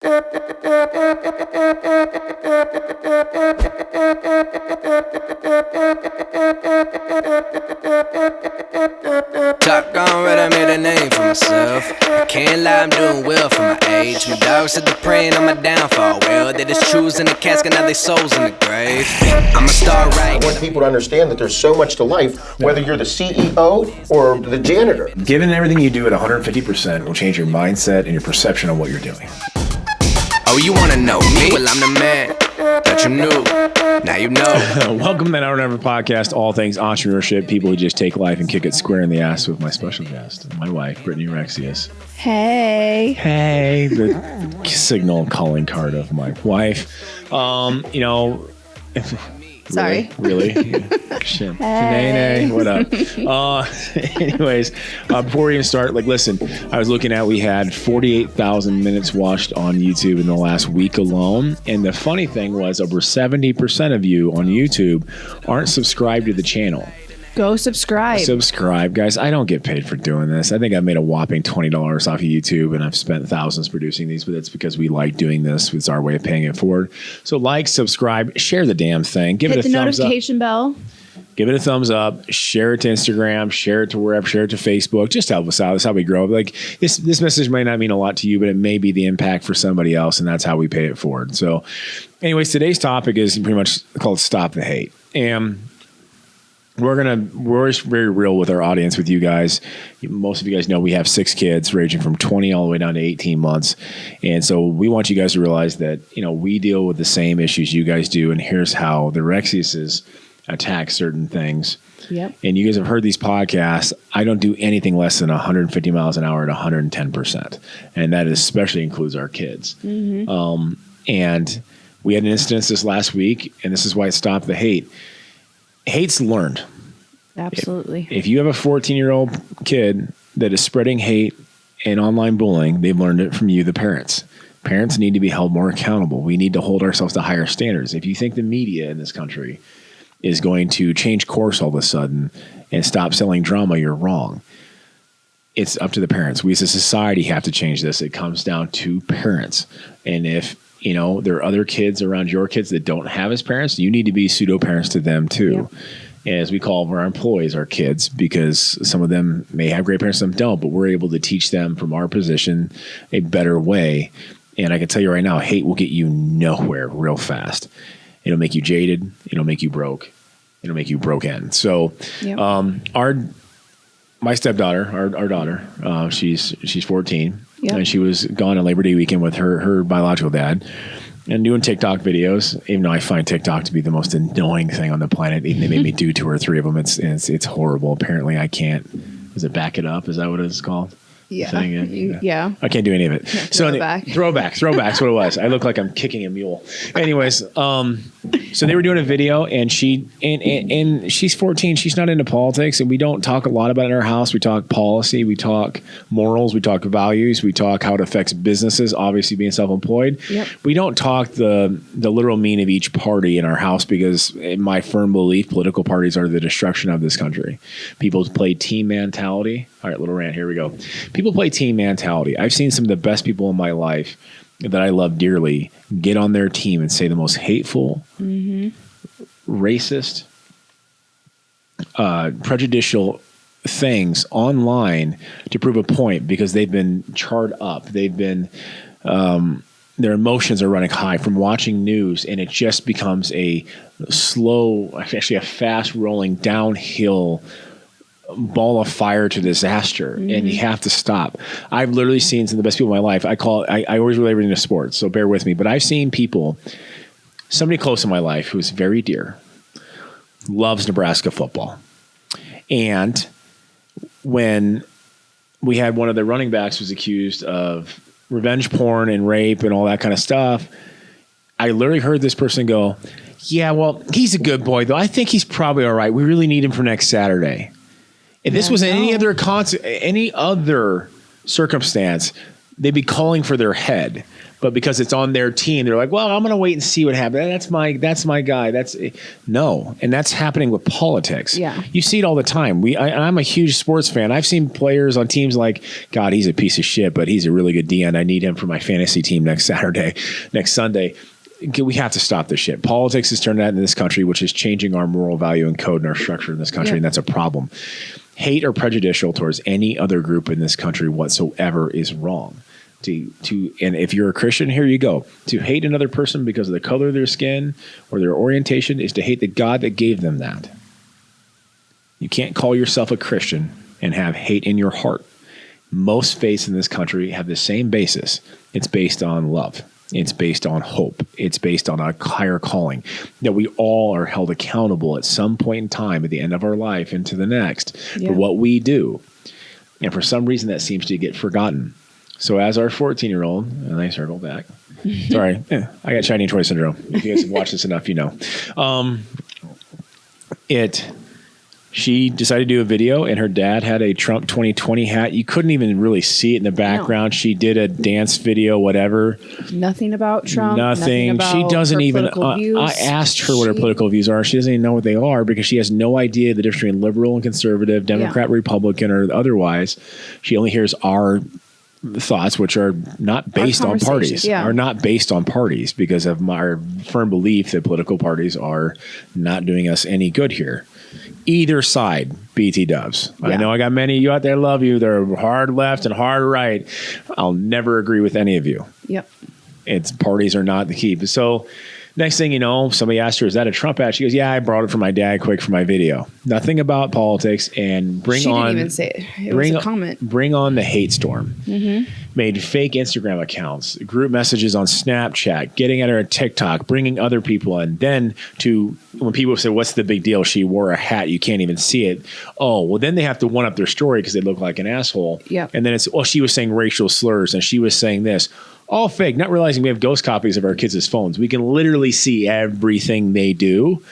Shotgun red, I made a name for myself. I can't lie, I'm doing well for my age. My dogs said they're praying on my downfall. Well, they just choose in the casket, now they souls in the grave. I'm a star right. I want people to understand that there's so much to life, whether you're the CEO or the janitor. Giving everything you do at 150% will change your mindset and your perception of what you're doing. Oh, you wanna know me? Well, I'm the man that you knew. Now you know. Welcome to that Hour Never podcast, all things entrepreneurship, people who just take life and kick it square in the ass with my special guest, my wife, Brittany Rexius. Hey. Hey, the signal calling card of my wife. Sorry. Really? Shit. Hey. What up? Anyways, before we even start, listen, I was looking at, we had 48,000 minutes watched on YouTube in the last week alone. And the funny thing was over 70% of you on YouTube aren't subscribed to the channel. Go subscribe. Subscribe, guys. I don't get paid for doing this. I think I've made a whopping $20 off of YouTube, and I've spent thousands producing these, but it's because we like doing this. It's our way of paying it forward. So subscribe, share the damn thing. Give it a thumbs up. Hit the notification bell. Give it a thumbs up. Share it to Instagram. Share it to wherever. Share it to Facebook. Just help us out. That's how we grow. This message might not mean a lot to you, but it may be the impact for somebody else, and that's how we pay it forward. So anyways, today's topic is pretty much called Stop the Hate. And we're very real with our audience, with you guys. Most of you guys know we have 6 kids ranging from 20 all the way down to 18 months. And so we want you guys to realize that, we deal with the same issues you guys do. And here's how the Rexiuses attack certain things. Yep. And you guys have heard these podcasts. I don't do anything less than 150 miles an hour at 110%. And that especially includes our kids. Mm-hmm. And we had an instance this last week, and this is why it's Stop the Hate. Hate's learned. Absolutely. If you have a 14-year-old kid that is spreading hate and online bullying, they've learned it from you, the parents. Parents need to be held more accountable. We need to hold ourselves to higher standards. If you think the media in this country is going to change course all of a sudden and stop selling drama, you're wrong. It's up to the parents. We as a society have to change this. It comes down to parents. And if there are other kids around your kids that don't have as parents, you need to be pseudo-parents to them too. Yep. As we call our employees, our kids, because some of them may have great parents, some don't, but we're able to teach them from our position a better way. And I can tell you right now, hate will get you nowhere real fast. It'll make you jaded. It'll make you broke. It'll make you broken. So yep. My stepdaughter, our daughter, she's 14. Yep. And she was gone on Labor Day weekend with her biological dad and doing TikTok videos, even though I find TikTok to be the most annoying thing on the planet. Even they made me do 2 or 3 of them. It's horrible. Apparently I can't. Is it Back It Up? Is that what it's called? Yeah. Yeah. I can't do any of it. Yeah, throwback's what it was. I look like I'm kicking a mule. Anyways, so they were doing a video, and she's 14. She's not into politics, and we don't talk a lot about it in our house. We talk policy, we talk morals, we talk values, we talk how it affects businesses, obviously being self-employed. Yep. We don't talk the literal mean of each party in our house, because in my firm belief, political parties are the destruction of this country. People play team mentality. All right, little rant, here we go. People play team mentality. I've seen some of the best people in my life that I love dearly get on their team and say the most hateful, racist, prejudicial things online to prove a point, because they've been charred up. They've been, their emotions are running high from watching news, and it just becomes a fast rolling downhill ball of fire to disaster, and you have to stop. I've literally seen some of the best people in my life. I always relate everything to sports, so bear with me. But I've seen somebody close in my life who's very dear, loves Nebraska football. And when we had one of the running backs was accused of revenge porn and rape and all that kind of stuff, I literally heard this person go, "Yeah, well, he's a good boy, though. I think he's probably all right. We really need him for next Saturday." If this was any other circumstance, they'd be calling for their head. But because it's on their team, they're like, well, I'm going to wait and see what happens. That's my guy. No. And that's happening with politics. Yeah. You see it all the time. I'm a huge sports fan. I've seen players on teams like, God, he's a piece of shit, but he's a really good DN. I need him for my fantasy team next Sunday. We have to stop this shit. Politics has turned out in this country, which is changing our moral value and code and our structure in this country, and that's a problem. Hate or prejudicial towards any other group in this country whatsoever is wrong. And if you're a Christian, here you go. To hate another person because of the color of their skin or their orientation is to hate the God that gave them that. You can't call yourself a Christian and have hate in your heart. Most faiths in this country have the same basis. It's based on love. It's based on hope. It's based on a higher calling that we all are held accountable at some point in time at the end of our life and to the next for what we do. And for some reason that seems to get forgotten. So as our 14-year-old, and I circle back. Sorry, I got shiny toy syndrome. If you guys have watched this enough, you know. She decided to do a video, and her dad had a Trump 2020 hat. You couldn't even really see it in the background. No. She did a dance video, whatever. Nothing about Trump. Nothing. About she doesn't even. I asked her what her political views are. She doesn't even know what they are because she has no idea the difference between liberal and conservative, Democrat, Republican, or otherwise. She only hears our thoughts, which are not based on parties, are not based on parties because of our firm belief that political parties are not doing us any good here. Either side, BT dubs. Yeah. I know I got many of you out there love you. They're hard left and hard right. I'll never agree with any of you. Yep. Parties are not the key. So next thing you know, somebody asked her, is that a Trump ad? She goes, yeah, I brought it from my dad quick for my video. Nothing about politics and she didn't even say it. It was a comment. Bring on the hate storm. Mm-hmm. Made fake Instagram accounts, group messages on Snapchat, getting at her at TikTok, bringing other people in. Then when people say, what's the big deal? She wore a hat. You can't even see it. Oh, well, then they have to one-up their story because they look like an asshole. Yep. And then it's, she was saying racial slurs and she was saying this. All fake, not realizing we have ghost copies of our kids' phones. We can literally see everything they do,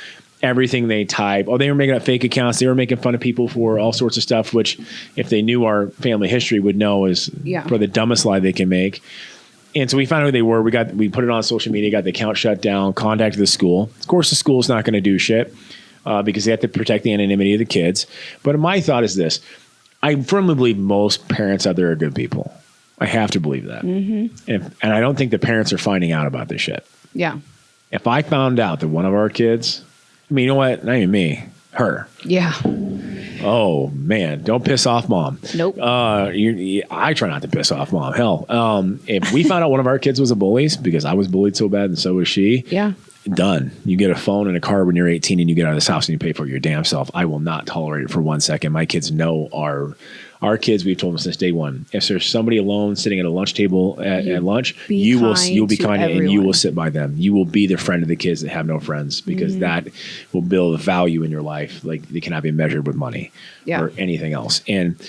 everything they type. Oh, they were making up fake accounts. They were making fun of people for all sorts of stuff, which if they knew our family history would know is probably the dumbest lie they can make. And so we found out who they were. We put it on social media, got the account shut down, contacted the school. Of course, the school's not going to do shit because they have to protect the anonymity of the kids. But my thought is this. I firmly believe most parents out there are good people. I have to believe that. Mm-hmm. And I don't think the parents are finding out about this shit. Yeah. If I found out that one of our kids, I mean, you know what? Not even me, her. Yeah. Oh, man. Don't piss off mom. Nope. I try not to piss off mom. Hell, if we found out one of our kids was a bully, because I was bullied so bad and so was she. Yeah. Done. You get a phone and a car when you're 18 and you get out of this house and you pay for it your damn self. I will not tolerate it for 1 second. My kids know our kids, we've told them since day one, if there's somebody alone sitting at a lunch table at lunch, you'll be kind and you will sit by them. You will be the friend of the kids that have no friends because that will build a value in your life. Like they cannot be measured with money or anything else. And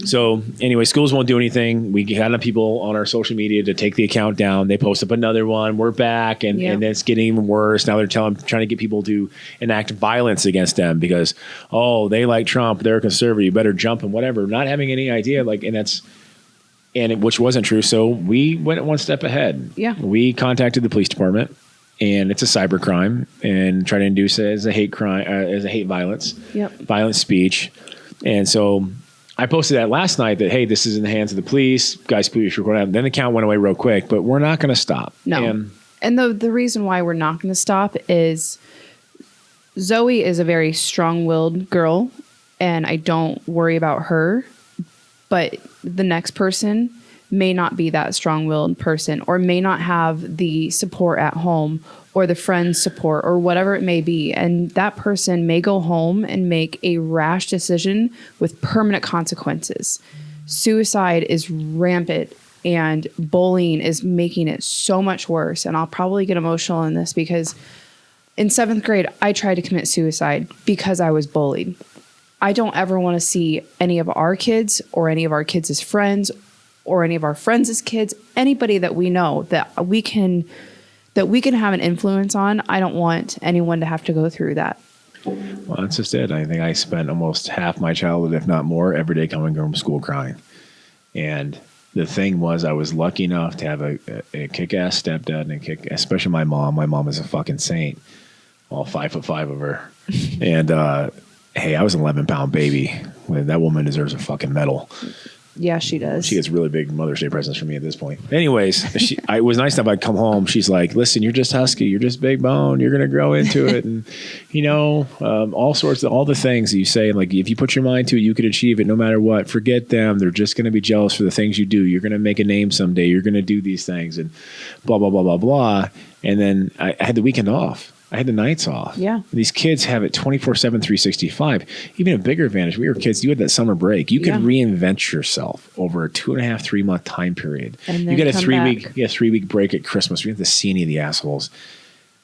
so anyway, schools won't do anything. We had enough people on our social media to take the account down. They post up another one. We're back and then it's getting even worse. Now they're trying to get people to enact violence against them because, they like Trump. They're conservative. You better jump and whatever. Not having any idea, which wasn't true. So we went one step ahead. Yeah. We contacted the police department, and it's a cyber crime, and try to induce it as a hate crime, as a hate violence, violent speech. And so I posted that last night that, hey, this is in the hands of the police. Guys, please record it. Then the count went away real quick, but we're not going to stop. No. And the reason why we're not going to stop is Zoe is a very strong-willed girl. And I don't worry about her, but the next person may not be that strong-willed person or may not have the support at home or the friends' support or whatever it may be. And that person may go home and make a rash decision with permanent consequences. Suicide is rampant and bullying is making it so much worse. And I'll probably get emotional in this because in 7th grade, I tried to commit suicide because I was bullied. I don't ever want to see any of our kids or any of our kids' friends or any of our friends' kids, anybody that we know that we can have an influence on. I don't want anyone to have to go through that. Well, that's just it. I think I spent almost half my childhood, if not more, every day coming home from school crying. And the thing was, I was lucky enough to have a kick-ass stepdad and especially my mom. My mom is a fucking saint. All 5'5" of her. And, hey, I was an 11-pound baby. That woman deserves a fucking medal. Yeah, she does. She gets really big Mother's Day presents from me at this point. Anyways, it was nice enough I'd come home. She's like, listen, you're just husky. You're just big bone. You're going to grow into it. And, all the things that you say. Like, if you put your mind to it, you could achieve it no matter what. Forget them. They're just going to be jealous for the things you do. You're going to make a name someday. You're going to do these things and blah, blah, blah, blah, blah. And then I had the weekend off. I had the nights off. Yeah. These kids have it 24/7, 365. Even a bigger advantage. We were kids. You had that summer break. You could reinvent yourself over a 2.5, 3 month time period. And then you got a come 3 back. week, 3 week break at Christmas. We didn't have to see any of the assholes.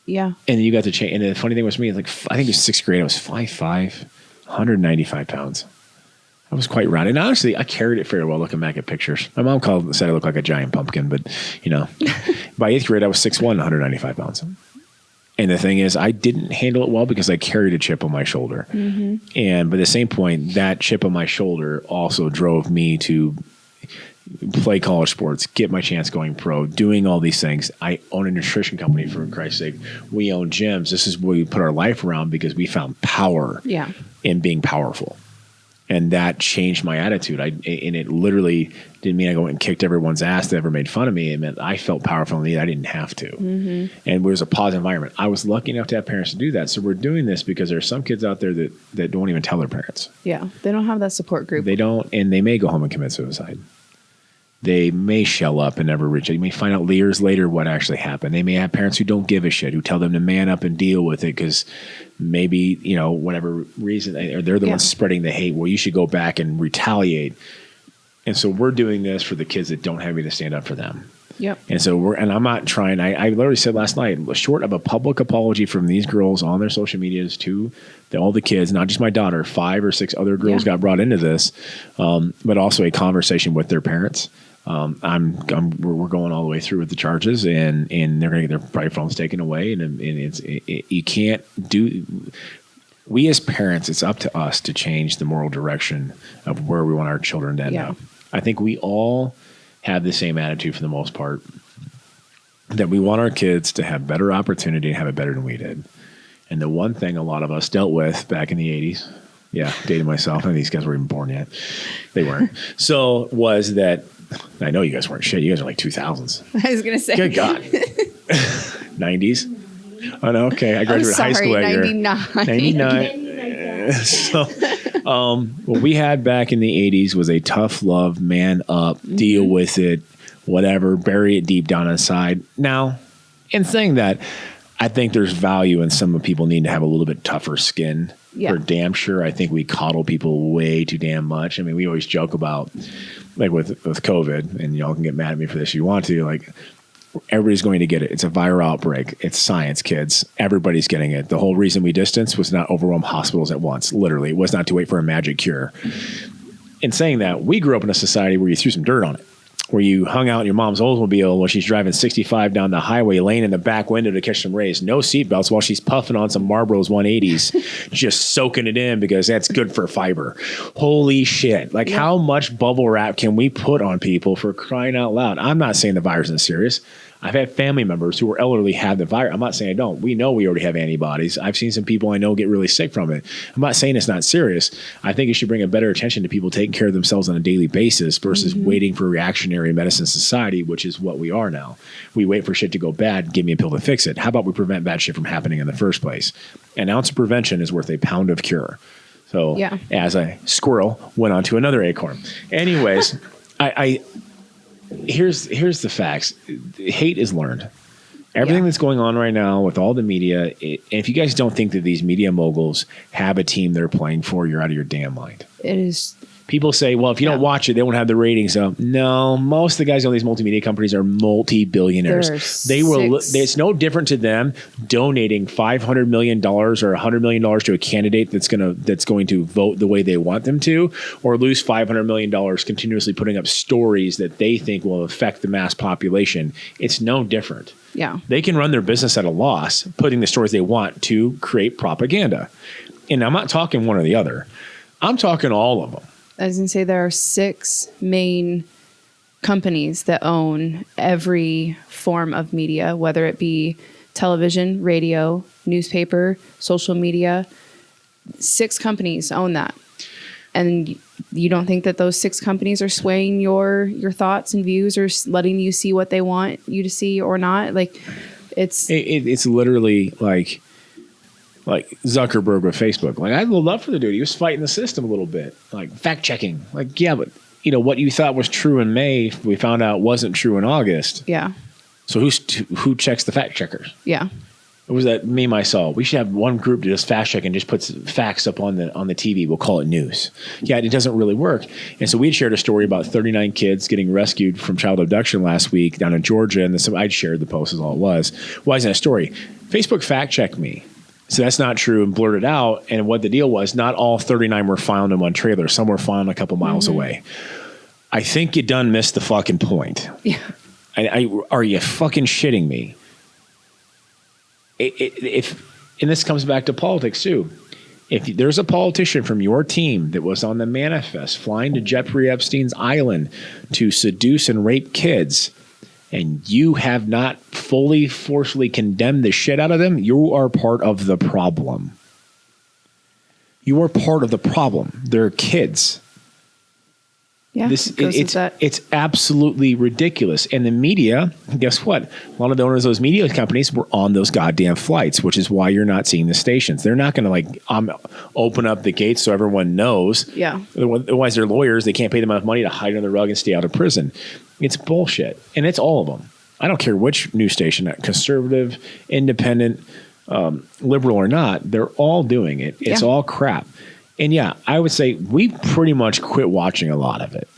Yeah. And you got to change. And the funny thing was me, like, I think it was 6th grade. I was 5'5", 195 pounds. I was quite round. And honestly, I carried it fairly well looking back at pictures. My mom said I looked like a giant pumpkin, but by 8th grade, I was 6'1", 195 pounds. And the thing is, I didn't handle it well because I carried a chip on my shoulder. And by the same point, that chip on my shoulder also drove me to play college sports, get my chance going pro, doing all these things. I own a nutrition company, for Christ's sake. We own gyms. This is what we put our life around because we found power in being powerful. And that changed my attitude. And it literally didn't mean I go and kicked everyone's ass that ever made fun of me. It meant I felt powerful and I didn't have to. And it was a positive environment. I was lucky enough to have parents to do that. So we're doing this because there's some kids out there that don't even tell their parents. Yeah. They don't have that support group. They don't, and they may go home and commit suicide. They may shell up and never reach it. You may find out years later what actually happened. They may have parents who don't give a shit, who tell them to man up and deal with it because maybe, whatever reason, or they're the ones spreading the hate. Well, you should go back and retaliate. And so we're doing this for the kids that don't have me to stand up for them. Yep. And so I'm not trying, I literally said last night, short of a public apology from these girls on their social medias to all the kids, not just my daughter, 5 or 6 other girls got brought into this, but also a conversation with their parents. We're going all the way through with the charges, and they're going to get their private phones taken away, and you can't do. We as parents, it's up to us to change the moral direction of where we want our children to end up. I think we all have the same attitude for the most part, that we want our kids to have better opportunity and have it better than we did. And the one thing a lot of us dealt with back in the 80s, dating myself, and these guys weren't even born yet. They weren't. So was that, I know you guys weren't shit. You guys are like 2000s. I was going to say. Good God. 90s? Oh, no. Okay. I graduated high school that year. 99. So, what we had back in the 80s was a tough love, man up, deal with it, whatever, bury it deep down inside. Now, in saying that, I think there's value in some of people needing to have a little bit tougher skin. For damn sure. I think we coddle people way too damn much. I mean, we always joke about, like with COVID, and y'all can get mad at me for this if you want to, like, everybody's going to get it. It's a viral outbreak. It's science, kids. Everybody's getting it. The whole reason we distanced was not overwhelm hospitals at once. Literally, it was not to wait for a magic cure. In saying that, we grew up in a society where you threw some dirt on it, where you hung out in your mom's Oldsmobile while she's driving 65 down the highway, laying in the back window to catch some rays. No seatbelts while she's puffing on some Marlboro's 180s, just soaking it in because that's good for fiber. Holy shit. Like, how much bubble wrap can we put on people for crying out loud? I'm not saying the virus isn't serious. I've had family members who are elderly have the virus. I'm not saying I don't. We know we already have antibodies. I've seen some people I know get really sick from it. I'm not saying it's not serious. I think it should bring a better attention to people taking care of themselves on a daily basis versus waiting for reactionary medicine society, which is what we are now. We wait for shit to go bad, give me a pill to fix it. How about we prevent bad shit from happening in the first place? An ounce of prevention is worth a pound of cure. So as a squirrel went on to another acorn. Anyways, Here's the facts. Hate is learned. Everything that's going on right now with all the media, and if you guys don't think that these media moguls have a team they're playing for, you're out of your damn mind. It is. People say, well, if you don't watch it, they won't have the ratings. No, most of the guys on these multimedia companies are multi-billionaires. They will. It's no different to them donating $500 million or $100 million to a candidate that's going to vote the way they want them to, or lose $500 million continuously putting up stories that they think will affect the mass population. It's no different. Yeah. They can run their business at a loss, putting the stories they want to create propaganda. And I'm not talking one or the other. I'm talking all of them. I was going to say there are 6 main companies that own every form of media, whether it be television, radio, newspaper, social media. 6 companies own that. And you don't think that those 6 companies are swaying your thoughts and views or letting you see what they want you to see or not? Like, it's literally like Zuckerberg with Facebook. Like, I had a little love for the dude. He was fighting the system a little bit, like fact checking. Like, yeah, but what you thought was true in May, we found out wasn't true in August. Yeah. So who checks the fact checkers? Yeah. It was that meme I saw. We should have one group to just fact check and just puts facts up on the TV. We'll call it news. Yeah, it doesn't really work. And so we had shared a story about 39 kids getting rescued from child abduction last week down in Georgia. And I'd shared the post is all it was. Why isn't that story? Facebook fact checked me. So that's not true and blurted out. And what the deal was, not all 39 were found in one trailer. Some were found a couple miles away. I think you done missed the fucking point. Yeah. Are you fucking shitting me? And this comes back to politics too. If there's a politician from your team that was on the manifest flying to Jeffrey Epstein's island to seduce and rape kids, and you have not fully forcefully condemned the shit out of them, you are part of the problem. You are part of the problem. They're kids. Yeah, it's absolutely ridiculous. And the media, guess what? A lot of the owners of those media companies were on those goddamn flights, which is why you're not seeing the stations. They're not going to open up the gates so everyone knows. Yeah. Otherwise, they're lawyers. They can't pay them enough money to hide under the rug and stay out of prison. It's bullshit. And it's all of them. I don't care which news station, conservative, independent, liberal or not, they're all doing it. It's all crap. And yeah, I would say we pretty much quit watching a lot of it.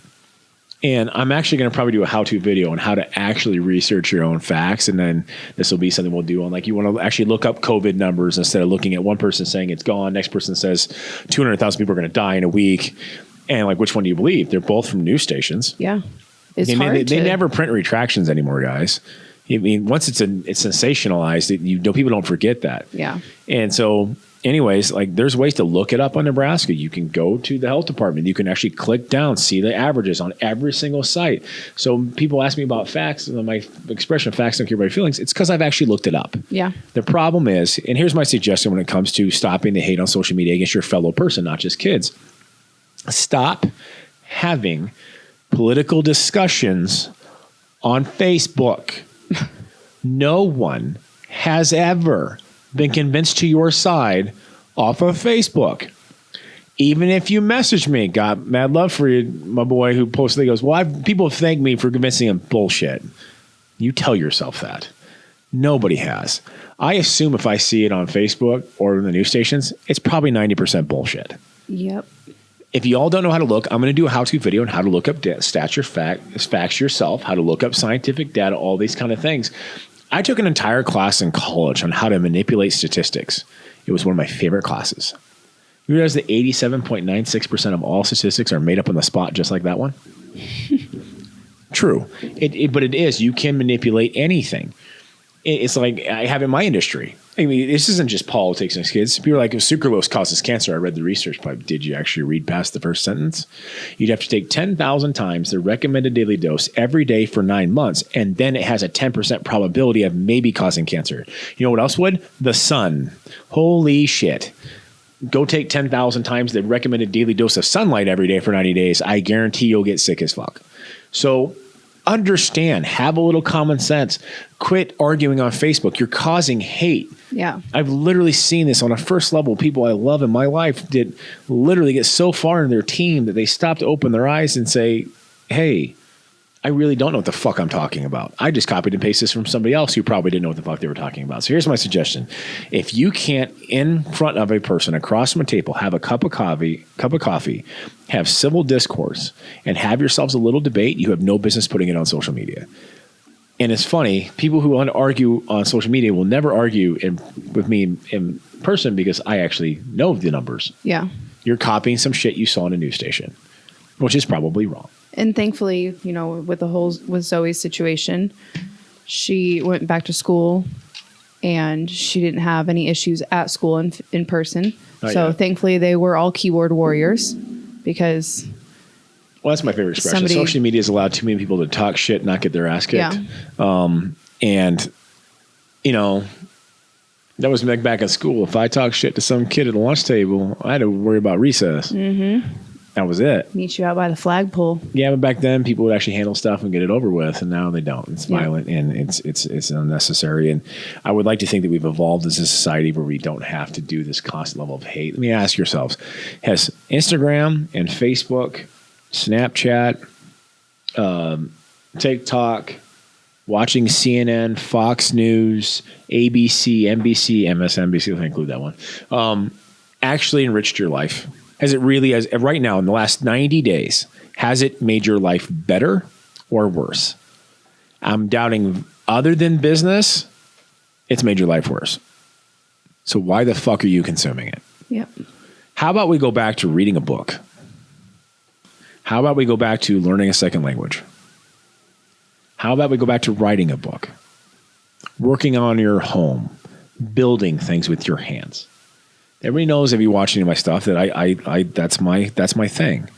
And I'm actually going to probably do a how-to video on how to actually research your own facts. And then this will be something we'll do on, like, you want to actually look up COVID numbers instead of looking at one person saying it's gone. Next person says 200,000 people are going to die in a week. And like, which one do you believe? They're both from news stations. Yeah. It's hard they never print retractions anymore, guys. I mean, once it's sensationalized, people don't forget that. Yeah. And so anyways, like, there's ways to look it up on Nebraska. You can go to the health department. You can actually click down, see the averages on every single site. So people ask me about facts, and my expression of facts don't care about your feelings. It's because I've actually looked it up. Yeah. The problem is, and here's my suggestion when it comes to stopping the hate on social media against your fellow person, not just kids. Stop having political discussions on Facebook. No one has ever been convinced to your side off of Facebook. Even if you message me, got mad love for you, my boy who posted, he goes, well, people thank me for convincing them. Bullshit. You tell yourself that. Nobody has. I assume if I see it on Facebook or in the news stations, it's probably 90% bullshit. Yep. If you all don't know how to look, I'm going to do a how-to video on how to look up facts yourself, how to look up scientific data, all these kind of things. I took an entire class in college on how to manipulate statistics. It was one of my favorite classes. You realize that 87.96% of all statistics are made up on the spot, just like that one? True. But it is. You can manipulate anything. It's like I have in my industry. I mean, this isn't just politics and kids. People are like, if sucralose causes cancer, I read the research, but did you actually read past the first sentence? You'd have to take 10,000 times the recommended daily dose every day for 9 months, and then it has a 10% probability of maybe causing cancer. You know what else would? The sun. Holy shit. Go take 10,000 times the recommended daily dose of sunlight every day for 90 days. I guarantee you'll get sick as fuck. So understand, have a little common sense. Quit arguing on Facebook. You're causing hate. Yeah. I've literally seen this on a first level. People I love in my life did literally get so far in their team that they stopped to open their eyes and say, hey, I really don't know what the fuck I'm talking about. I just copied and pasted this from somebody else who probably didn't know what the fuck they were talking about. So here's my suggestion. If you can't, in front of a person across from a table, have a cup of coffee, have civil discourse, and have yourselves a little debate, you have no business putting it on social media. And it's funny, people who want to argue on social media will never argue with me in person because I actually know the numbers. Yeah. You're copying some shit you saw in a news station, which is probably wrong. And thankfully, you know, with Zoe's situation, she went back to school and she didn't have any issues at school in person. Thankfully they were all keyboard warriors because Well, that's my favorite expression. Somebody- Social media has allowed too many people to talk shit, not get their ass kicked. Yeah. And, you know, that was back in school. If I talked shit to some kid at the lunch table, I had to worry about recess. Mm-hmm. That was it. Meet you out by the flagpole. Yeah, but back then people would actually handle stuff and get it over with, and now they don't. It's violent and it's unnecessary. And I would like to think that we've evolved as a society where we don't have to do this constant level of hate. Let me ask yourselves: has Instagram and Facebook, Snapchat, TikTok, watching CNN, Fox News, ABC, NBC, MSNBC, let's include that one, actually enriched your life? Has it really, as right now in the last 90 days, has it made your life better or worse? I'm doubting, other than business, it's made your life worse. So why the fuck are you consuming it? Yep. How about we go back to reading a book? How about we go back to learning a second language? How about we go back to writing a book? Working on your home, building things with your hands. Everybody knows if you watch any of my stuff that I that's my thing.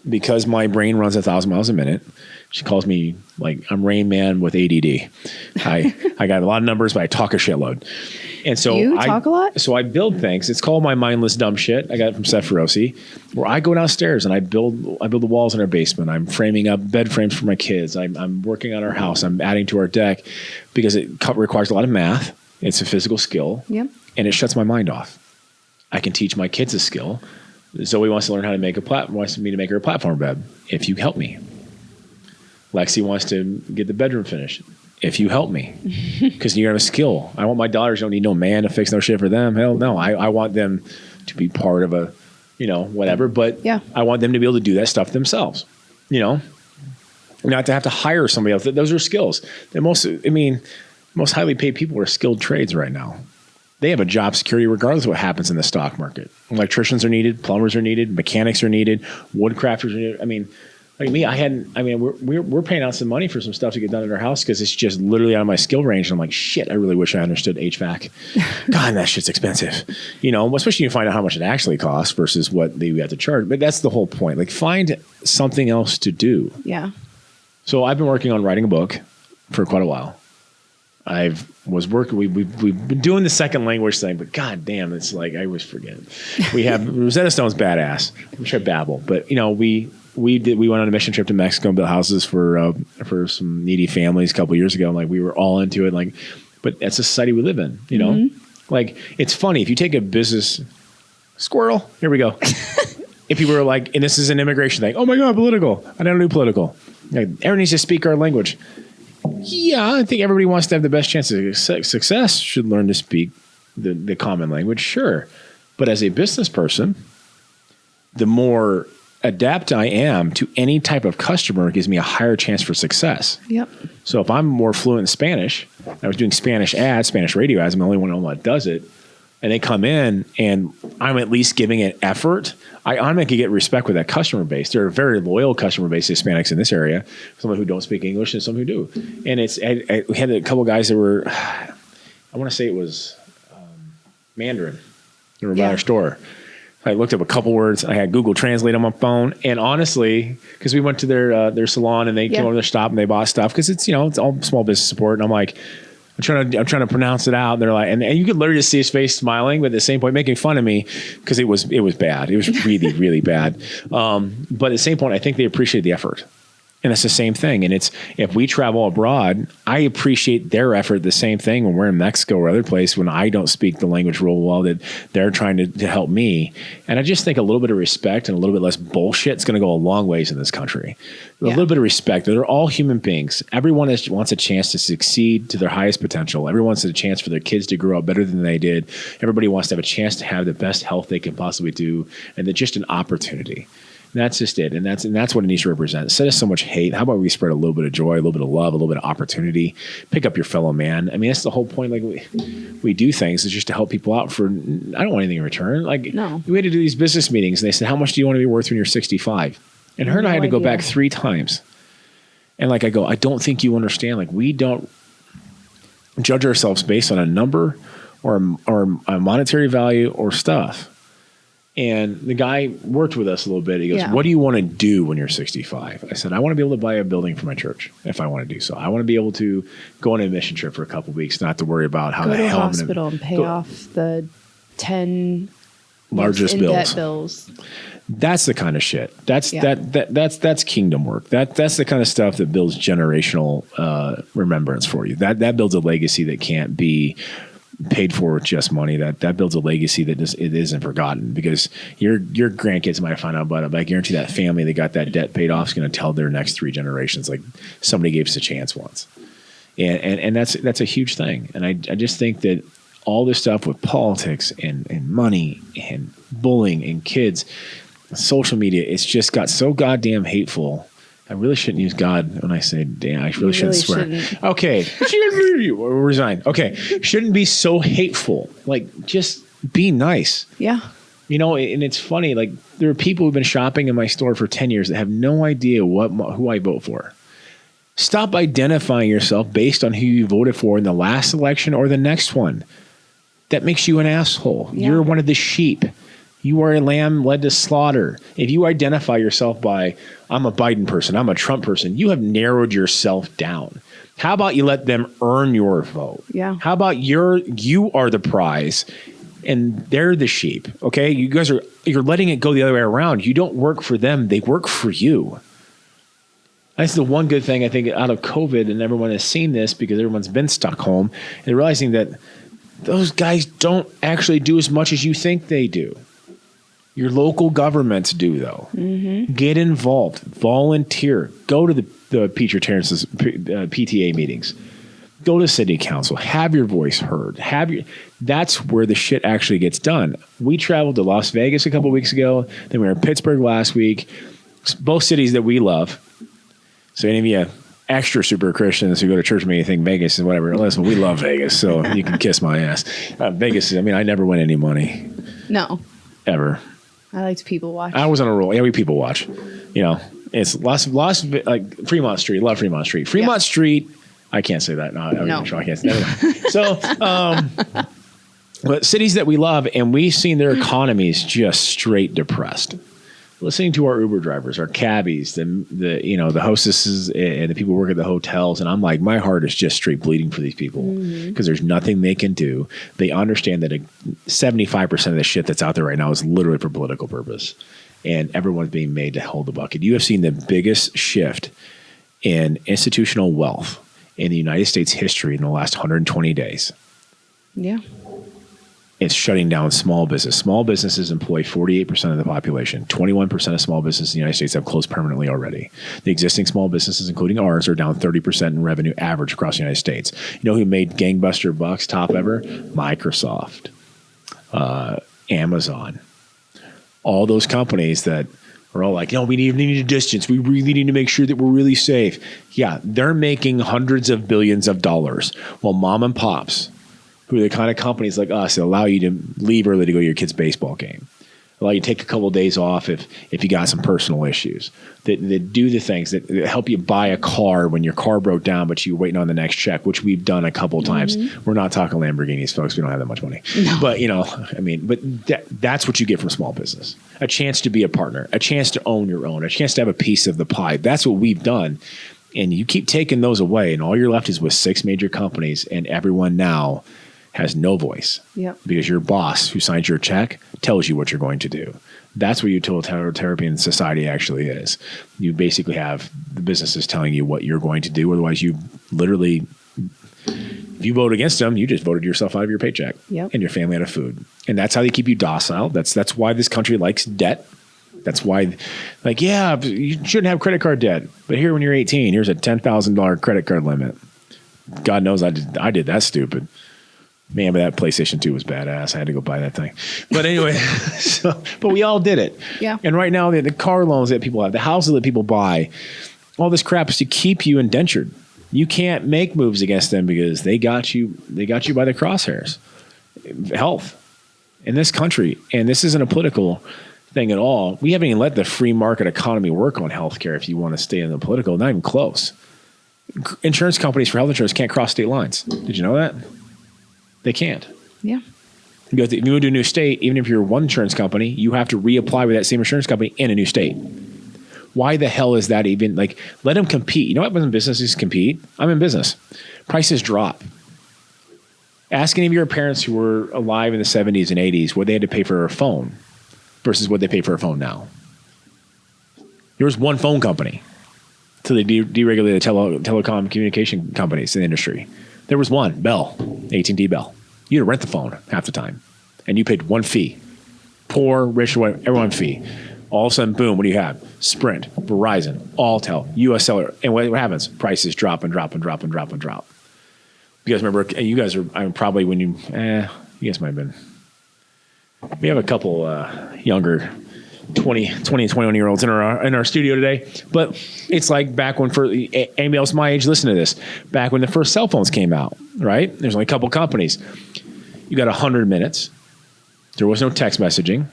Because my brain runs 1,000 miles a minute. She calls me like I'm Rain Man with ADD. I got a lot of numbers, but I talk a shitload. And so you talk a lot? So I build things. It's called my mindless dumb shit. I got it from Seth Feroci, where I go downstairs and I build the walls in our basement. I'm framing up bed frames for my kids. I'm working on our house. I'm adding to our deck because it requires a lot of math. It's a physical skill. Yep. And it shuts my mind off. I can teach my kids a skill. Zoe wants to learn how to make wants me to make her a platform bed. If you help me. Lexi wants to get the bedroom finished. If you help me, because you have a skill. I want my daughters don't need no man to fix no shit for them. Hell no. I want them to be part of a, whatever. But yeah. I want them to be able to do that stuff themselves. Not to have to hire somebody else. Those are skills. Most highly paid people are skilled trades right now. They have a job security regardless of what happens in the stock market. Electricians are needed, plumbers are needed, mechanics are needed, woodcrafters are needed. I mean, like me, we're paying out some money for some stuff to get done in our house because it's just literally out of my skill range. And I'm like, shit, I really wish I understood HVAC. God, that shit's expensive. Especially when you find out how much it actually costs versus what they have to charge. But that's the whole point. Like, find something else to do. Yeah. So I've been working on writing a book for quite a while. We've been doing the second language thing, but god damn, it's like I always forget. We have Rosetta Stone's badass. I'm sure I babble, but we went on a mission trip to Mexico and built houses for some needy families a couple years ago. And like we were all into it. But that's the society we live in. Mm-hmm. Like it's funny if you take a business squirrel. Here we go. If you were like, and this is an immigration thing. Oh my god, political. I don't do political. Like, everyone needs to speak our language. Yeah, I think everybody wants to have the best chance of success, should learn to speak the common language, sure. But as a business person, the more adept I am to any type of customer gives me a higher chance for success. Yep. So if I'm more fluent in Spanish, I was doing Spanish ads, Spanish radio ads, I'm the only one that does it, and they come in and I'm at least giving it effort, I automatically get respect with that customer base. They're a very loyal customer base, Hispanics in this area, some who don't speak English and some who do. And we had a couple of guys that were, I want to say it was Mandarin. They were by our store. I looked up a couple words. I had Google Translate on my phone. And honestly, because we went to their salon and they came over to their shop and they bought stuff because it's all small business support. And I'm like, I'm trying to pronounce it out. And they're like, and you could literally just see his face smiling, but at the same point making fun of me because it was bad. It was really, really bad. But at the same point, I think they appreciate the effort. And it's the same thing. And it's, if we travel abroad, I appreciate their effort, the same thing when we're in Mexico or other place, when I don't speak the language real well, that they're trying to help me. And I just think a little bit of respect and a little bit less bullshit is going to go a long ways in this country. A little bit of respect. They're all human beings. Everyone wants a chance to succeed to their highest potential. Everyone wants a chance for their kids to grow up better than they did. Everybody wants to have a chance to have the best health they can possibly do, and just an opportunity. That's just it. And that's what it needs to represent. Instead of so much hate, how about we spread a little bit of joy, a little bit of love, a little bit of opportunity, pick up your fellow man. I mean, that's the whole point. Like we do things is just to help people out I don't want anything in return. Like no. We had to do these business meetings and they said, how much do you want to be worth when you're 65? And her and I had to go back 3 times. And I go, I don't think you understand. Like we don't judge ourselves based on a number or a monetary value or stuff. And the guy worked with us a little bit. He goes, what do you want to do when you're 65? I said, I want to be able to buy a building for my church if I want to do so. I want to be able to go on a mission trip for a couple of weeks, not to worry about how the hell I'm going to go to a hospital and pay off the 10 largest bills. That's the kind of shit. That's kingdom work. That's the kind of stuff that builds generational remembrance for you. That builds a legacy that can't be paid for with just money. That builds a legacy that it isn't forgotten, because your grandkids might find out about it, but I guarantee that family that got that debt paid off is going to tell their next 3 generations, like, somebody gave us a chance once. And that's a huge thing. And I just think that all this stuff with politics and money and bullying and kids, social media, it's just got so goddamn hateful. I really shouldn't use God when I say damn. I really shouldn't swear. Okay. Or resign. Okay. Shouldn't be so hateful. Like, just be nice. Yeah. You know, and it's funny. Like, there are people who've been shopping in my store for 10 years that have no idea who I vote for. Stop identifying yourself based on who you voted for in the last election or the next one. That makes you an asshole. Yeah. You're one of the sheep. You are a lamb led to slaughter. If you identify yourself by, I'm a Biden person, I'm a Trump person, you have narrowed yourself down. How about you let them earn your vote? Yeah. How about you are the prize and they're the sheep? Okay. You're letting it go the other way around. You don't work for them. They work for you. That's the one good thing I think out of COVID, and everyone has seen this because everyone's been stuck home, and they're realizing that those guys don't actually do as much as you think they do. Your local governments do, though. Mm-hmm. Get involved. Volunteer. Go to the Peter Terrence's PTA meetings. Go to city council. Have your voice heard. That's where the shit actually gets done. We traveled to Las Vegas a couple weeks ago. Then we were in Pittsburgh last week. Both cities that we love. So any of you extra super Christians who go to church and think Vegas is whatever. Listen, we love Vegas, so you can kiss my ass. Vegas, I never win any money. No. Ever. I like to people watch. I was on a roll. Yeah, we people watch. You know, it's like Fremont Street. Love Fremont Street. Fremont Street. I can't say that. No. I can't say that. So, but cities that we love, and we've seen their economies just straight depressed. Listening to our Uber drivers, our cabbies, the hostesses, and the people who work at the hotels, and I'm like, my heart is just straight bleeding for these people because there's nothing they can do. They understand that 75% of the shit that's out there right now is literally for political purpose, and everyone's being made to hold the bucket. You have seen the biggest shift in institutional wealth in the United States history in the last 120 days. Yeah. It's shutting down small business. Small businesses employ 48% of the population. 21% of small businesses in the United States have closed permanently already. The existing small businesses, including ours, are down 30% in revenue average across the United States. You know who made gangbuster bucks top ever? Microsoft, Amazon. All those companies that are all like, we need a distance. We really need to make sure that we're really safe. Yeah, they're making hundreds of billions of dollars, while mom and pops, who are the kind of companies like us that allow you to leave early to go to your kid's baseball game, allow you to take a couple of days off if you got some personal issues, that do the things that help you buy a car when your car broke down, but you're waiting on the next check, which we've done a couple of times. We're not talking Lamborghinis, folks. We don't have that much money. No. But, that's what you get from small business. A chance to be a partner, a chance to own your own, a chance to have a piece of the pie. That's what we've done. And you keep taking those away, and all you're left is with 6 major companies, and everyone now has no voice. Yep. Because your boss who signs your check tells you what you're going to do. That's what utilitarian society actually is. You basically have the businesses telling you what you're going to do. Otherwise, you literally, if you vote against them, you just voted yourself out of your paycheck and your family out of food. And that's how they keep you docile. That's why this country likes debt. That's why, you shouldn't have credit card debt. But here, when you're 18, here's a $10,000 credit card limit. God knows I did that stupid. Man, but that PlayStation 2 was badass. I had to go buy that thing. But anyway, but we all did it. Yeah. And right now, the car loans that people have, the houses that people buy, all this crap is to keep you indentured. You can't make moves against them because they got you by the crosshairs. Health in this country, and this isn't a political thing at all. We haven't even let the free market economy work on healthcare if you want to stay in the political. Not even close. Insurance companies for health insurance can't cross state lines. Did you know that? They can't. Yeah. Because if you move to a new state, even if you're one insurance company, you have to reapply with that same insurance company in a new state. Why the hell is that even? Like, let them compete. You know what happens when businesses compete? I'm in business. Prices drop. Ask any of your parents who were alive in the 70s and 80s what they had to pay for a phone versus what they pay for a phone now. There was one phone company till they deregulated the telecom communication companies in the industry. There was one, Bell, AT&T Bell. You had to rent the phone half the time, and you paid one fee. Poor, rich, everyone fee. All of a sudden, boom, what do you have? Sprint, Verizon, Alltel, US Cellular. And what happens? Prices drop and drop and drop and drop and drop. You guys remember, you guys are, I'm probably when you guys might have been. We have a couple younger 20 and 21-year-olds in our studio today. But it's like back when, for anybody else my age, listen to this. Back when the first cell phones came out, right? There's only a couple companies. You got 100 minutes. There was no text messaging.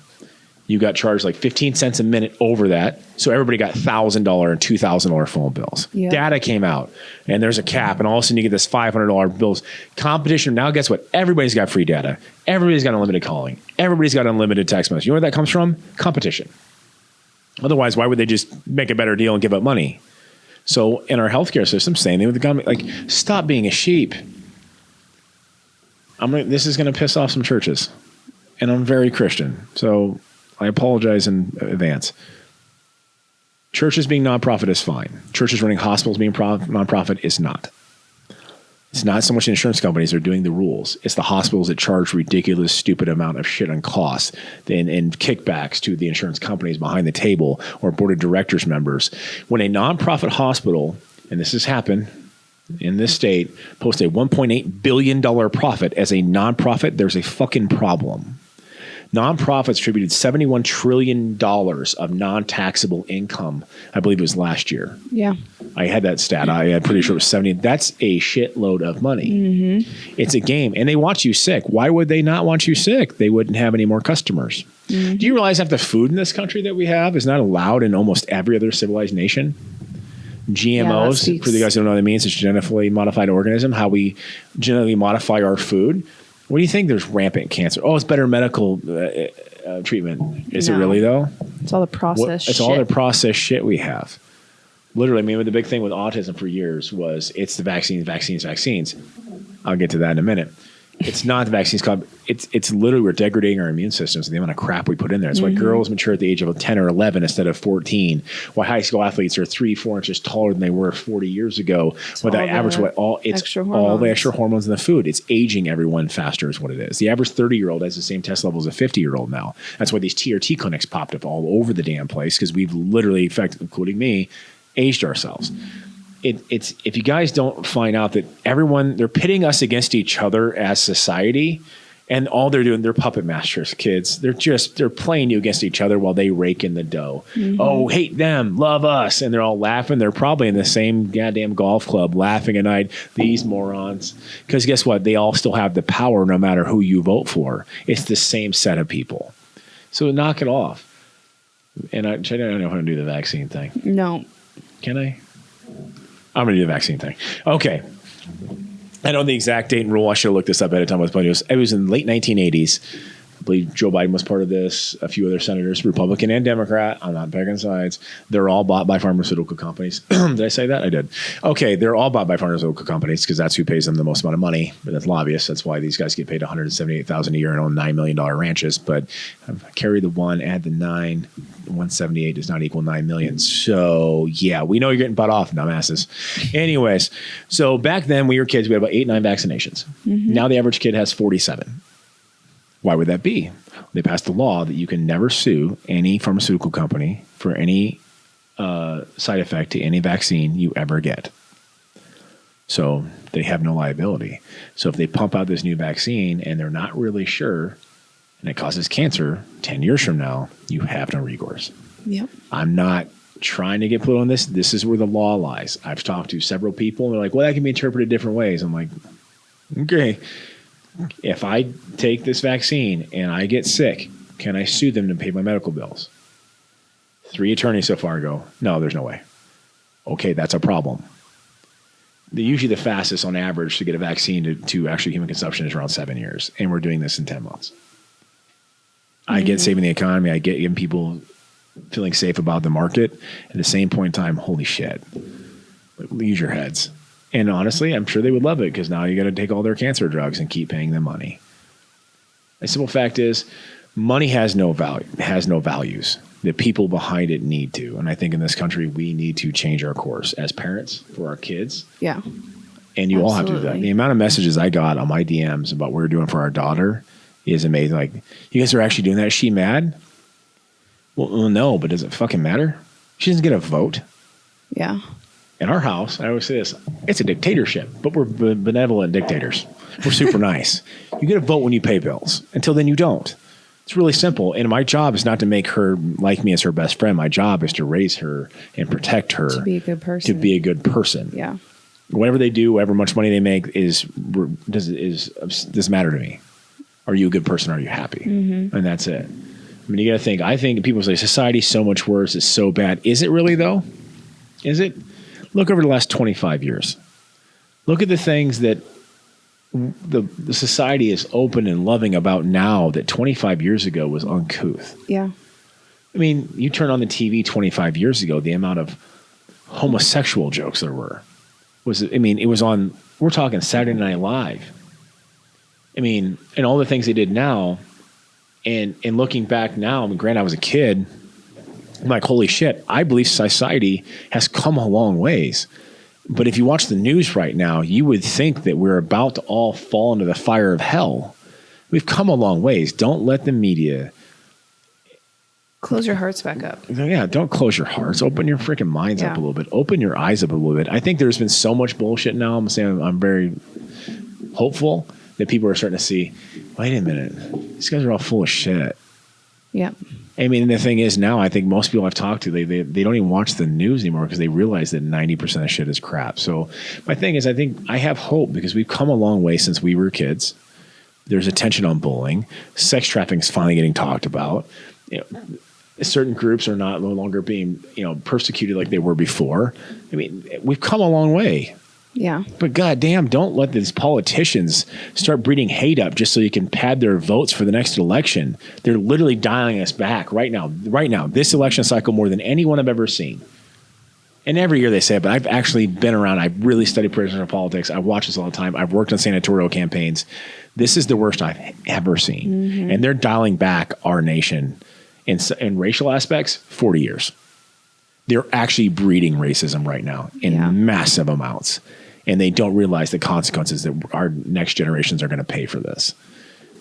You got charged like 15 cents a minute over that. So everybody got $1,000 and $2,000 phone bills. Yeah. Data came out and there's a cap, and all of a sudden you get this $500 bills. Competition. Now guess what? Everybody's got free data. Everybody's got unlimited calling. Everybody's got unlimited text message. You know where that comes from? Competition. Otherwise, why would they just make a better deal and give up money? So in our healthcare system, same thing with the government. Like, stop being a sheep. This is going to piss off some churches, and I'm very Christian. So I apologize in advance. Churches being nonprofit is fine. Churches running hospitals being nonprofit is not. It's not so much the insurance companies that are doing the rules. It's the hospitals that charge ridiculous, stupid amount of shit on costs and kickbacks to the insurance companies behind the table or board of directors members. When a nonprofit hospital, and this has happened in this state, posts a $1.8 billion profit as a nonprofit, there's a fucking problem. Nonprofits attributed $71 trillion of non-taxable income, I believe it was last year. Yeah. I had that stat. I'm pretty sure it was 70. That's a shitload of money. Mm-hmm. It's a game. And they want you sick. Why would they not want you sick? They wouldn't have any more customers. Mm-hmm. Do you realize that the food in this country that we have is not allowed in almost every other civilized nation? GMOs, for the guys who don't know what that means, it's genetically modified organism, how we genetically modify our food. What do you think? There's rampant cancer. Oh, it's better medical treatment. Is it really, though? It's all the processed shit. It's all the processed shit we have. Literally, I mean, the big thing with autism for years was it's the vaccines. I'll get to that in a minute. It's not the vaccines. It's literally we're degrading our immune systems and the amount of crap we put in there. That's why girls mature at the age of 10 or 11 instead of 14. Why high school athletes are 3-4 inches taller than they were 40 years ago. It's all the extra hormones in the food. It's aging everyone faster is what it is. The average 30-year-old has the same test levels as a 50-year-old now. That's why these TRT clinics popped up all over the damn place, because we've literally, in fact, including me, aged ourselves. It's if you guys don't find out that they're pitting us against each other as society, and all they're doing, they're puppet masters, kids. They're playing you against each other while they rake in the dough. Mm-hmm. Oh, hate them, love us. And they're all laughing. They're probably in the same goddamn golf club laughing at night, these morons. Because guess what? They all still have the power no matter who you vote for. It's the same set of people. So knock it off. And I don't know how to do the vaccine thing. No. Can I? I'm going to do the vaccine thing. Okay. I know the exact date and rule. I should have looked this up ahead of time. It was in the late 1980s. I believe Joe Biden was part of this. A few other senators, Republican and Democrat. I'm not picking sides. They're all bought by pharmaceutical companies. Did I say that? I did. Okay, they're all bought by pharmaceutical companies because that's who pays them the most amount of money. But that's lobbyists. That's why these guys get paid $178,000 a year and own $9 million ranches. But carry the 1, add the 9. 178 does not equal 9 million. So yeah, we know you're getting bought off, dumbasses. Anyways, so back then we were kids, we had about 8, 9 vaccinations. Mm-hmm. Now the average kid has 47. Why would that be? They passed a law that you can never sue any pharmaceutical company for any side effect to any vaccine you ever get. So they have no liability. So if they pump out this new vaccine and they're not really sure, and it causes cancer 10 years from now, you have no recourse. Yep. I'm not trying to get political on this. This is where the law lies. I've talked to several people, and they're like, well, that can be interpreted different ways. I'm like, okay. If I take this vaccine and I get sick, can I sue them to pay my medical bills? 3 attorneys so far go, no, there's no way. Okay, that's a problem. usually the fastest on average to get a vaccine to actually human consumption is around 7 years. And we're doing this in 10 months. I get saving the economy. I get getting people feeling safe about the market. At the same point in time, holy shit, use your heads. And honestly, I'm sure they would love it because now you got to take all their cancer drugs and keep paying them money. The simple fact is money has no value, has no values. The people behind it need to. And I think in this country, we need to change our course as parents for our kids. Yeah. And you all have to do that. The amount of messages I got on my DMs about what we're doing for our daughter is amazing. Like, you guys are actually doing that. Is she mad? Well, no, but does it fucking matter? She doesn't get a vote. Yeah. In our house, I always say this, it's a dictatorship, but we're benevolent dictators. We're super nice. You get a vote when you pay bills. Until then, you don't. It's really simple. And my job is not to make her like me as her best friend. My job is to raise her and protect her. To be a good person. To be a good person. Yeah. Whatever they do, however much money they make doesn't matter to me. Are you a good person? Are you happy? Mm-hmm. And that's it. I mean, you got to think. I think people say society's so much worse. It's so bad. Is it really, though? Is it? Look over the last 25 years. Look at the things that the society is open and loving about now that 25 years ago was uncouth. Yeah. I mean, you turn on the TV 25 years ago, the amount of homosexual jokes there were it was on, we're talking Saturday Night Live. I mean, and all the things they did now, and looking back now, I mean, granted, I was a kid, I'm like, holy shit, I believe society has come a long ways. But if you watch the news right now, you would think that we're about to all fall into the fire of hell. We've come a long ways. Don't let the media... Close your hearts back up. Yeah, don't close your hearts. Open your freaking minds up a little bit. Open your eyes up a little bit. I think there's been so much bullshit now. I'm saying I'm very hopeful that people are starting to see, wait a minute, these guys are all full of shit. Yeah. I mean, the thing is now, I think most people I've talked to, they don't even watch the news anymore because they realize that 90% of shit is crap. So my thing is, I think I have hope because we've come a long way since we were kids. There's attention on bullying. Sex trafficking is finally getting talked about. Certain groups are no longer being, persecuted like they were before. I mean, we've come a long way. Yeah. But goddamn, don't let these politicians start breeding hate up just so you can pad their votes for the next election. They're literally dialing us back right now. Right now, this election cycle more than anyone I've ever seen. And every year they say it, but I've actually been around. I've really studied presidential politics. I watch this all the time. I've worked on senatorial campaigns. This is the worst I've ever seen. Mm-hmm. And they're dialing back our nation in racial aspects 40 years. They're actually breeding racism right now in massive amounts. And they don't realize the consequences that our next generations are going to pay for this.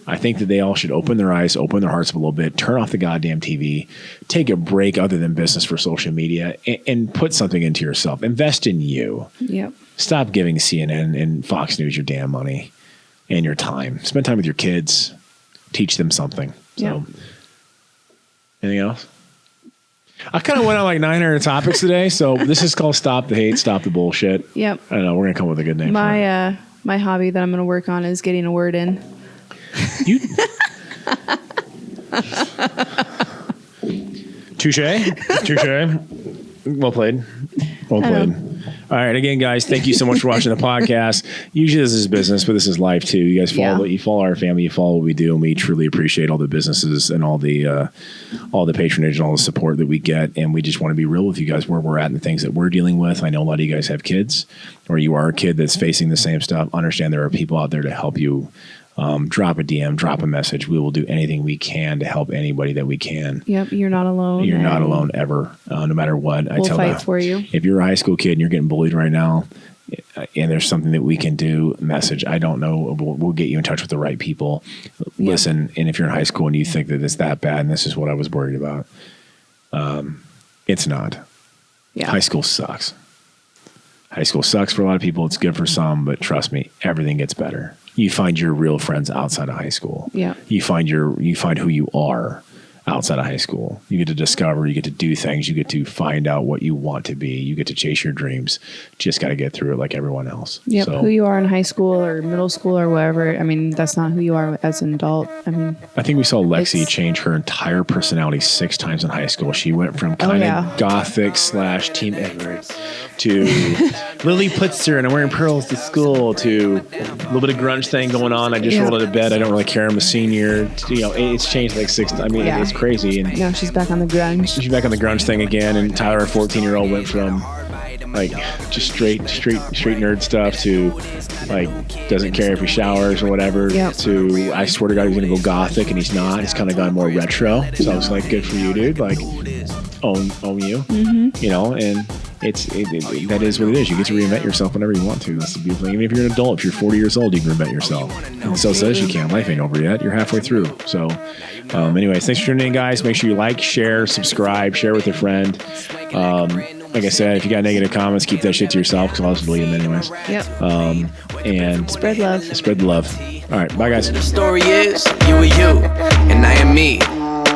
I think that they all should open their eyes, open their hearts up a little bit, turn off the goddamn TV, take a break other than business for social media, and put something into yourself. Invest in you. Yep. Stop giving CNN and Fox News your damn money and your time. Spend time with your kids. Teach them something. So, anything else? I kind of went on like 900 topics today, so this is called Stop the Hate, Stop the Bullshit. Yep. I don't know. We're going to come up with a good name for it. My hobby that I'm going to work on is getting a word in. You... Touche. Well played. Well played. All right. Again, guys, thank you so much for watching the podcast. Usually this is business, but this is life too. You guys follow you follow our family, you follow what we do, and we truly appreciate all the businesses and all the patronage and all the support that we get. And we just want to be real with you guys where we're at and the things that we're dealing with. I know a lot of you guys have kids, or you are a kid that's facing the same stuff. Understand there are people out there to help you. Drop a DM, drop a message. We will do anything we can to help anybody that we can. Yep, you're not alone. You're not alone ever, no matter what. We'll fight for you. If you're a high school kid and you're getting bullied right now, and there's something that we can do, message. I don't know. We'll get you in touch with the right people. Listen, and if you're in high school and you think that it's that bad and this is what I was worried about, it's not. Yeah. High school sucks. High school sucks for a lot of people. It's good for some, but trust me, everything gets better. You find your real friends outside of high school. Yeah. You find who you are outside of high school. You get to discover, you get to do things, you get to find out what you want to be, you get to chase your dreams. Just got to get through it like everyone else. Yep. So, who you are in high school or middle school or wherever. I mean, that's not who you are as an adult. I mean, I think we saw Lexi it's- change her entire personality 6 times in high school. She went from kind of gothic / Team Edward to Lily Putzer and I'm wearing pearls to school to a little bit of grunge thing going on. I just rolled out of bed. I don't really care. I'm a senior. You know, it's changed like 6 times. I mean, it's crazy. And now she's back on the grunge. she's back on the grunge thing again. And Tyler, a 14-year-old, went from like just straight nerd stuff to like doesn't care if he showers or whatever to I swear to God he's gonna go gothic and he's not. He's kind of gone more retro. So I was like, good for you, dude. Like own you. You know, and that is what it is. You get to reinvent yourself whenever you want to. That's the beautiful thing. Even if you're an adult, if you're 40 years old, you can reinvent yourself. And so says you can. Life ain't over yet. You're halfway through. So anyways, thanks for tuning in, guys. Make sure you like, share, subscribe, share with a friend. Like I said, if you got negative comments, keep that shit to yourself because I'll just delete them anyways. Yep. And Spread love. Spread the love. All right. Bye, guys. The story is, you are you, and I am me.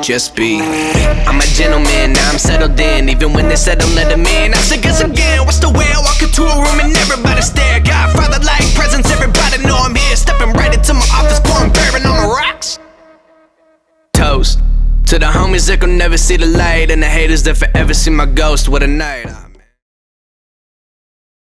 Just be. I'm a gentleman, now I'm settled in. Even when they said don't let him in, I said guess again. What's the way I walk into a room and everybody stare? Godfather like presence, everybody know I'm here. Stepping right into my office, pouring bourbon on the rocks. Toast to the homies that could never see the light, and the haters that forever see my ghost. What a night.